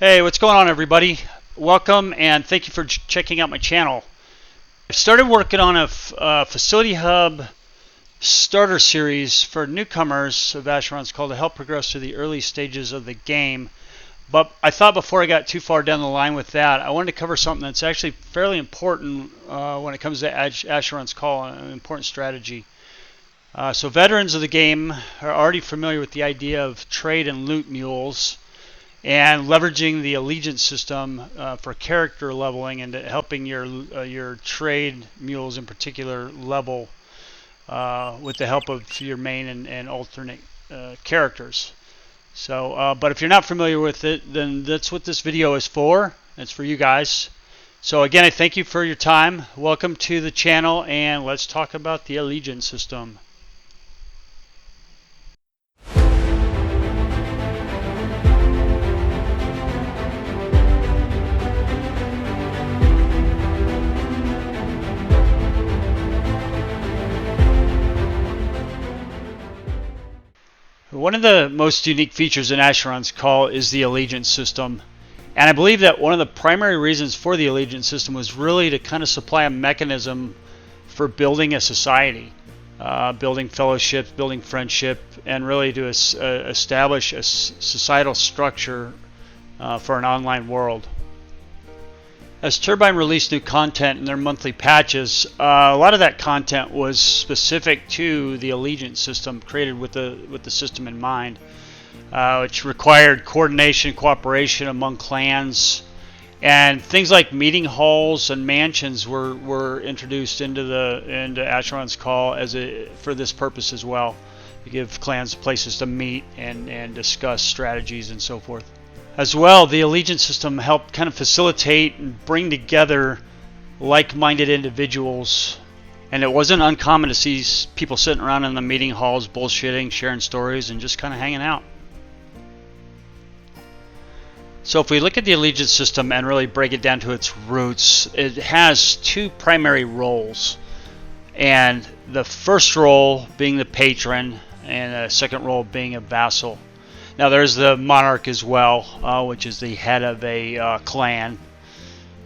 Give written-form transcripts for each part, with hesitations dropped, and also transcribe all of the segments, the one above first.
Hey, what's going on, everybody? Welcome and thank you for checking out my channel. I started working on a Facility Hub starter series for newcomers of Asheron's call to help progress through the early stages of the game. But I thought before I got too far down the line with that, I wanted to cover something that's actually fairly important when it comes to Asheron's call, an important strategy. So veterans of the game are already familiar with the idea of trade and loot mules, and leveraging the allegiance system for character leveling and helping your trade mules in particular level with the help of your main and alternate characters. So, but if you're not familiar with it, then that's what this video is for. It's for you guys. So again, I thank you for your time. Welcome to the channel, and let's talk about the allegiance system. One of the most unique features in Asheron's call is the allegiance system. And I believe that one of the primary reasons for the allegiance system was really to kind of supply a mechanism for building a society, building fellowship, building friendship, and really to establish a societal structure for an online world. As Turbine released new content in their monthly patches, a lot of that content was specific to the allegiance system, created with the system in mind, which required coordination, cooperation among clans, and things like meeting halls and mansions were introduced into Asheron's call for this purpose as well, to give clans places to meet and discuss strategies and so forth. As well, the allegiance system helped kind of facilitate and bring together like-minded individuals, and it wasn't uncommon to see people sitting around in the meeting halls bullshitting, sharing stories, and just kind of hanging out. So if we look at the allegiance system and really break it down to its roots, it has two primary roles, and the first role being the patron and the second role being a vassal. Now there's the monarch as well, which is the head of a clan,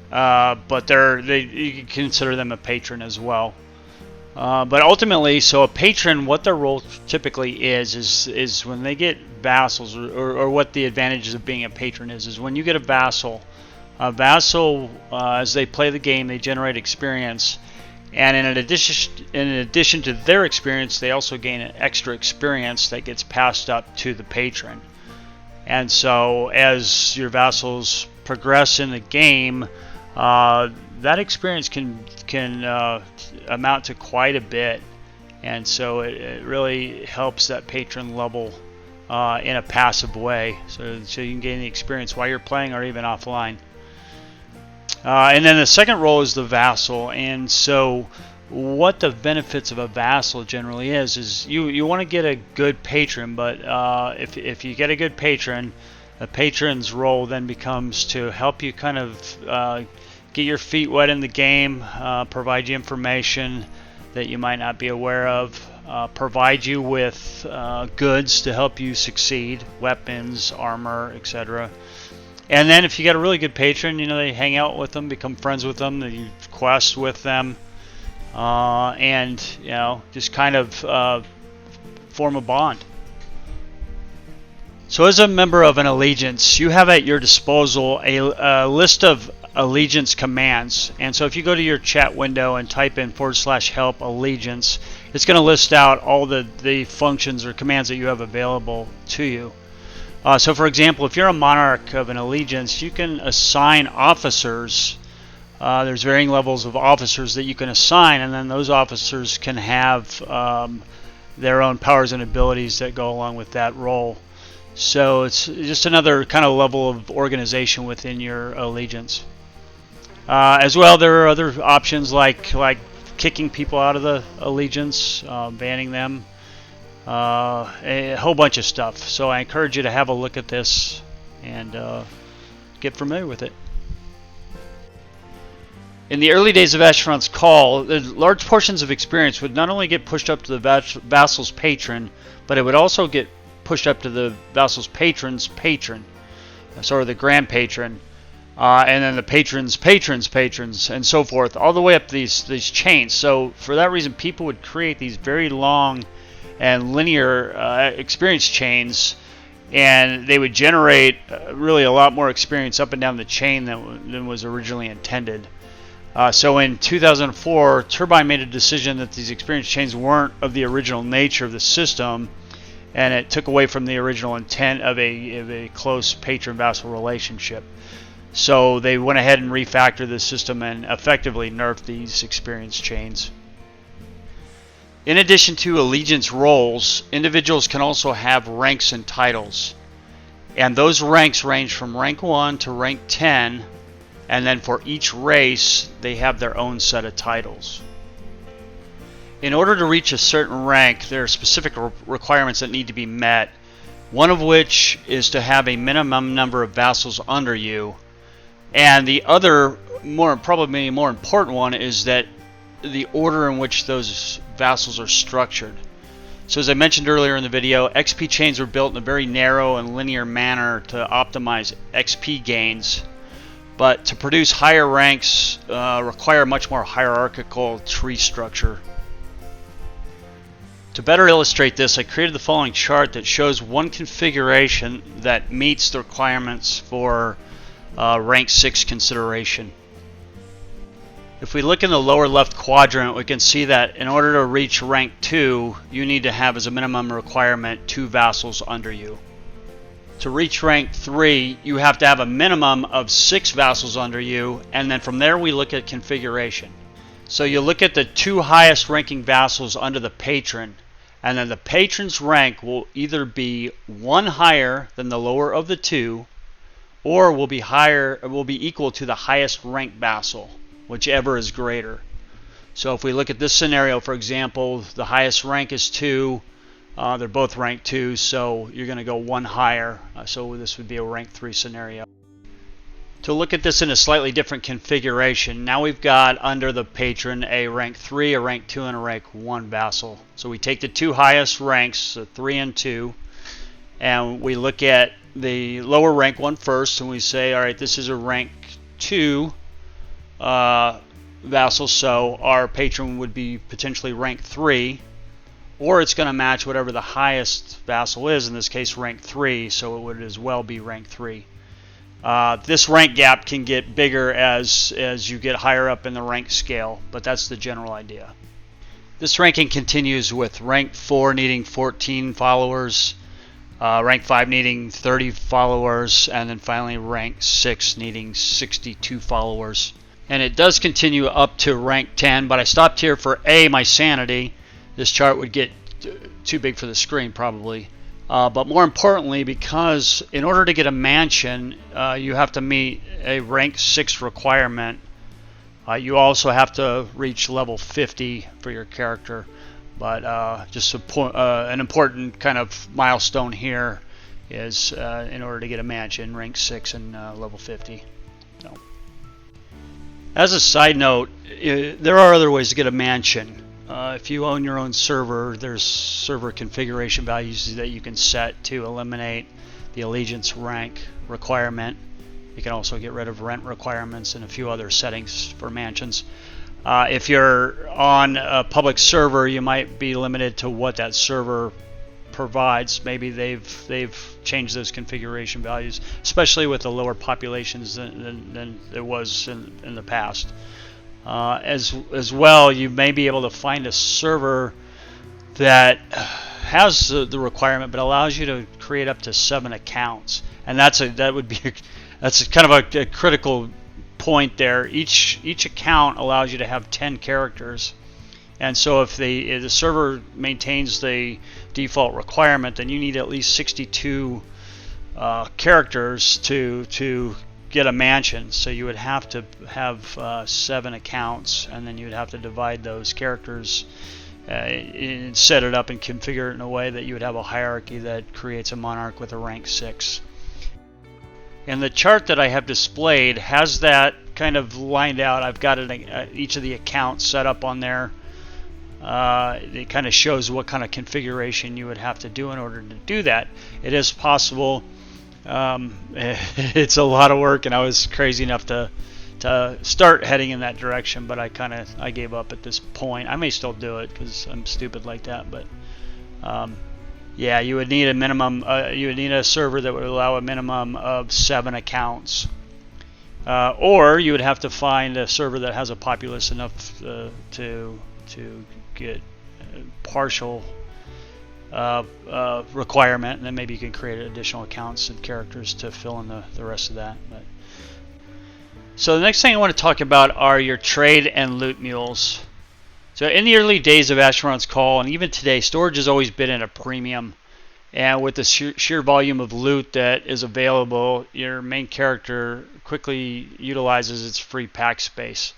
but you can consider them a patron as well. But ultimately, so a patron, what their role typically is when they get vassals, or what the advantages of being a patron is when you get a vassal, as they play the game, they generate experience. And in addition to their experience, they also gain an extra experience that gets passed up to the patron. And so as your vassals progress in the game, that experience can amount to quite a bit. And so it really helps that patron level in a passive way, so you can gain the experience while you're playing or even offline. And then the second role is the vassal. And so what the benefits of a vassal generally is you want to get a good patron, but if you get a good patron, a patron's role then becomes to help you kind of get your feet wet in the game, provide you information that you might not be aware of, provide you with goods to help you succeed, weapons, armor, etc. And then if you get a really good patron, they hang out with them, become friends with them, you quest with them, and just kind of form a bond. So as a member of an allegiance, you have at your disposal a list of allegiance commands. And so if you go to your chat window and type in /help allegiance, it's going to list out all the functions or commands that you have available to you. So for example, if you're a monarch of an allegiance, you can assign officers. There's varying levels of officers that you can assign, and then those officers can have their own powers and abilities that go along with that role. So it's just another kind of level of organization within your allegiance. As well, there are other options like kicking people out of the allegiance, banning them, a whole bunch of stuff. So I encourage you to have a look at this and get familiar with it. In the early days of Asheron's call, large portions of experience would not only get pushed up to the vassal's patron, but it would also get pushed up to the vassal's patron's patron. sort of the grand patron, and then the patrons, and so forth, all the way up these chains. So for that reason, people would create these very long and linear experience chains, and they would generate really a lot more experience up and down the chain than was originally intended. So in 2004, Turbine made a decision that these experience chains weren't of the original nature of the system, and it took away from the original intent of a close patron-vassal relationship. So they went ahead and refactored the system and effectively nerfed these experience chains. In addition to allegiance roles, individuals can also have ranks and titles. And those ranks range from rank 1 to rank 10, and then for each race, they have their own set of titles. In order to reach a certain rank, there are specific requirements that need to be met, one of which is to have a minimum number of vassals under you, and the other, probably more important one, is that the order in which those vassals are structured. So as I mentioned earlier in the video, XP chains were built in a very narrow and linear manner to optimize XP gains, but to produce higher ranks require much more hierarchical tree structure. To better illustrate this, I created the following chart that shows one configuration that meets the requirements for rank 6 consideration. If we look in the lower left quadrant, we can see that in order to reach rank 2, you need to have as a minimum requirement 2 vassals under you. To reach rank 3, you have to have a minimum of 6 vassals under you, and then from there we look at configuration. So you look at the 2 highest ranking vassals under the patron, and then the patron's rank will either be 1 higher than the lower of the 2, or will be equal to the highest ranked vassal, whichever is greater. So if we look at this scenario, for example, the highest rank is 2, they're both rank 2, so you're going to go 1 higher, so this would be a rank 3 scenario. To look at this in a slightly different configuration, now we've got under the patron a rank 3, a rank 2, and a rank 1 vassal. So we take the 2 highest ranks, so 3 and 2, and we look at the lower rank one first, and we say, alright, this is a rank 2 vassal, so our patron would be potentially rank 3, or it's going to match whatever the highest vassal is, in this case rank 3, so it would as well be rank 3. This rank gap can get bigger as you get higher up in the rank scale, but that's the general idea. This ranking continues with rank 4 needing 14 followers, rank 5 needing 30 followers, and then finally rank 6 needing 62 followers. And it does continue up to rank 10, but I stopped here for my sanity. This chart would get too big for the screen probably. But more importantly, because in order to get a mansion, you have to meet a rank 6 requirement. You also have to reach level 50 for your character. But just an important kind of milestone here is in order to get a mansion, rank 6 and level 50. So, as a side note, there are other ways to get a mansion. If you own your own server, there's server configuration values that you can set to eliminate the allegiance rank requirement. You can also get rid of rent requirements and a few other settings for mansions. If you're on a public server, you might be limited to what that server provides. Maybe they've changed those configuration values, especially with the lower populations than there was in the past. As well, you may be able to find a server that has the requirement but allows you to create up to 7 accounts, and that's kind of a critical point there. Each account allows you to have 10 characters, and so if the server maintains the default requirement, then you need at least 62 characters to get a mansion. So you would have to have 7 accounts, and then you would have to divide those characters and set it up and configure it in a way that you would have a hierarchy that creates a monarch with a rank 6. And the chart that I have displayed has that kind of lined out. I've got each of the accounts set up on there. It kind of shows what kind of configuration you would have to do in order to do that. It is possible It's a lot of work, and I was crazy enough to start heading in that direction, but I gave up at this point. I may still do it because I'm stupid like that, but yeah, you would need a minimum. You would need a server that would allow a minimum of 7 accounts, or you would have to find a server that has a populace enough to get partial requirement, and then maybe you can create additional accounts and characters to fill in the rest of that. So the next thing I want to talk about are your trade and loot mules. So in the early days of Asheron's Call, and even today, storage has always been at a premium. And with the sheer volume of loot that is available, your main character quickly utilizes its free pack space.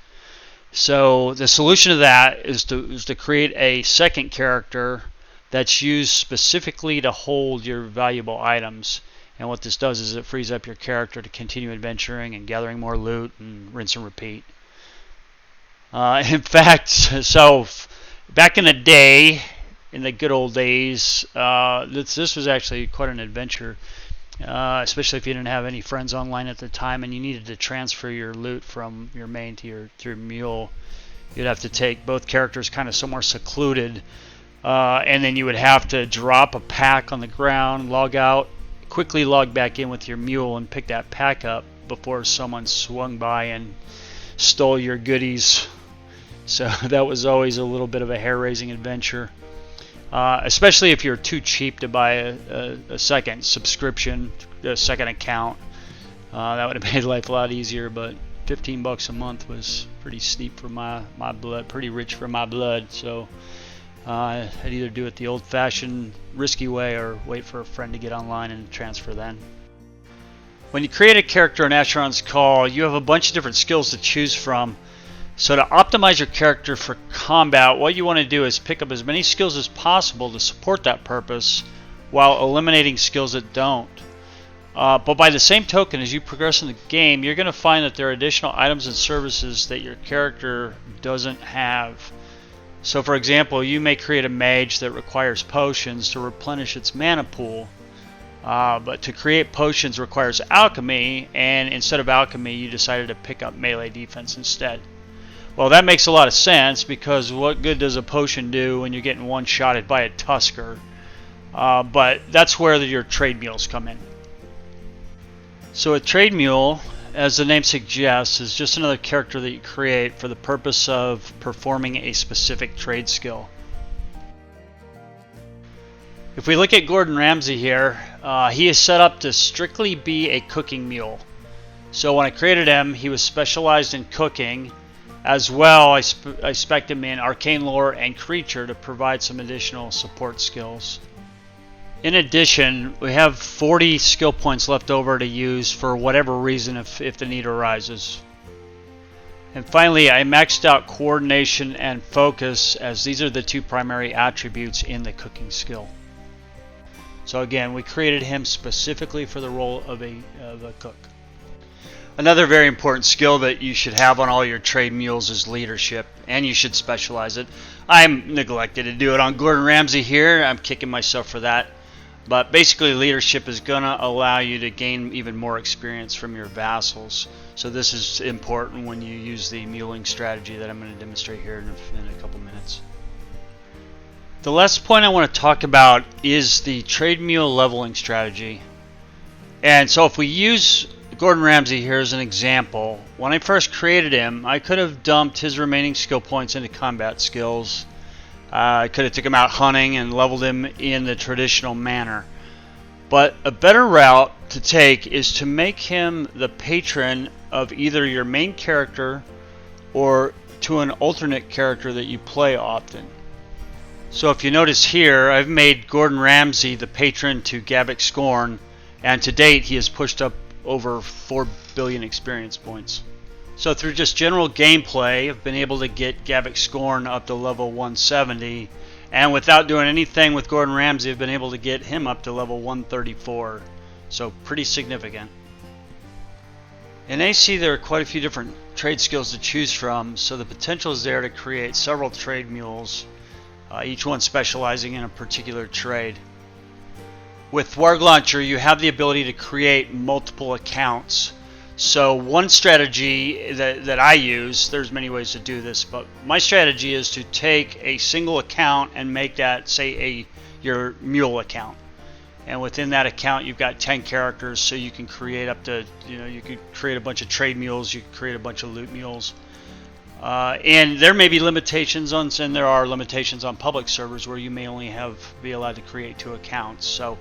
So the solution to that is to create a second character that's used specifically to hold your valuable items. And what this does is it frees up your character to continue adventuring and gathering more loot and rinse and repeat. In fact, so back in the day, in the good old days, this was actually quite an adventure, especially if you didn't have any friends online at the time and you needed to transfer your loot from your main to your mule. You'd have to take both characters kind of somewhere secluded, and then you would have to drop a pack on the ground, log out, quickly log back in with your mule and pick that pack up before someone swung by and stole your goodies. So that was always a little bit of a hair-raising adventure, especially if you're too cheap to buy a second subscription, a second account. That would have made life a lot easier, but $15 a month was pretty steep for my blood, pretty rich for my blood. So I'd either do it the old-fashioned, risky way or wait for a friend to get online and transfer then. When you create a character in Asheron's Call, you have a bunch of different skills to choose from. So to optimize your character for combat, what you want to do is pick up as many skills as possible to support that purpose while eliminating skills that don't. But by the same token, as you progress in the game, you're going to find that there are additional items and services that your character doesn't have. So for example, you may create a mage that requires potions to replenish its mana pool. But to create potions requires alchemy, and instead of alchemy, you decided to pick up melee defense instead. Well, that makes a lot of sense, because what good does a potion do when you're getting one-shotted by a Tusker? But that's where your trade mules come in. So a trade mule, as the name suggests, is just another character that you create for the purpose of performing a specific trade skill. If we look at Gordon Ramsay here, he is set up to strictly be a cooking mule. So when I created him, he was specialized in cooking. As well, I spec'd him in arcane lore and creature to provide some additional support skills. In addition, we have 40 skill points left over to use for whatever reason if the need arises. And finally, I maxed out coordination and focus, as these are the two primary attributes in the cooking skill. So again, we created him specifically for the role of a cook. Another very important skill that you should have on all your trade mules is leadership, and you should specialize it. I'm neglected to do it on Gordon Ramsay here. I'm kicking myself for that. But basically, leadership is going to allow you to gain even more experience from your vassals. So this is important when you use the muling strategy that I'm going to demonstrate here in a couple minutes. The last point I want to talk about is the trade mule leveling strategy. And so if we use Gordon Ramsay here as an example, when I first created him, I could have dumped his remaining skill points into combat skills. I could have took him out hunting and leveled him in the traditional manner. But a better route to take is to make him the patron of either your main character or to an alternate character that you play often. So if you notice here, I've made Gordon Ramsay the patron to Gavic Scorn, and to date he has pushed up over 4 billion experience points. So through just general gameplay, I've been able to get Gavic Scorn up to level 170, and without doing anything with Gordon Ramsay, I've been able to get him up to level 134. So pretty significant. In AC, there are quite a few different trade skills to choose from, so the potential is there to create several trade mules, each one specializing in a particular trade. with Warg Launcher, you have the ability to create multiple accounts. So one strategy that I use, there's many ways to do this, but my strategy is to take a single account and make that, say, your Mule account. And within that account, you've got 10 characters, so you can create up to, you could create a bunch of trade mules, you can create a bunch of loot mules. And there may be limitations on, and there are limitations on public servers where you may only be allowed to create 2 accounts. So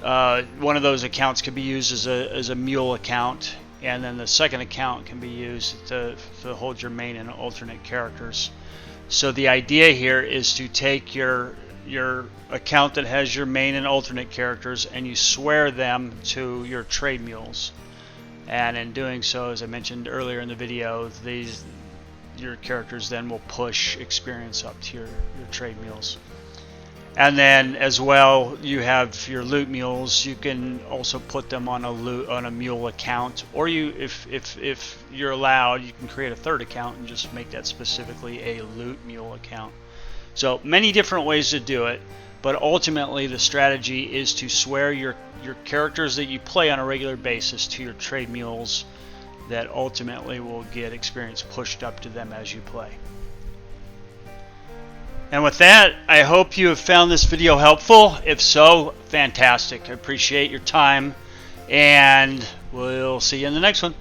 one of those accounts could be used as a Mule account, and then the second account can be used to hold your main and alternate characters. So the idea here is to take your account that has your main and alternate characters and you swear them to your trade mules. And in doing so, as I mentioned earlier in the video, your characters then will push experience up to your trade mules. And then as well, you have your loot mules. You can also put them on a mule account, or if you're allowed, you can create a third account and just make that specifically a loot mule account. So many different ways to do it, but ultimately the strategy is to swear your characters that you play on a regular basis to your trade mules that ultimately will get experience pushed up to them as you play. And with that, I hope you have found this video helpful. If so, fantastic. I appreciate your time, and we'll see you in the next one.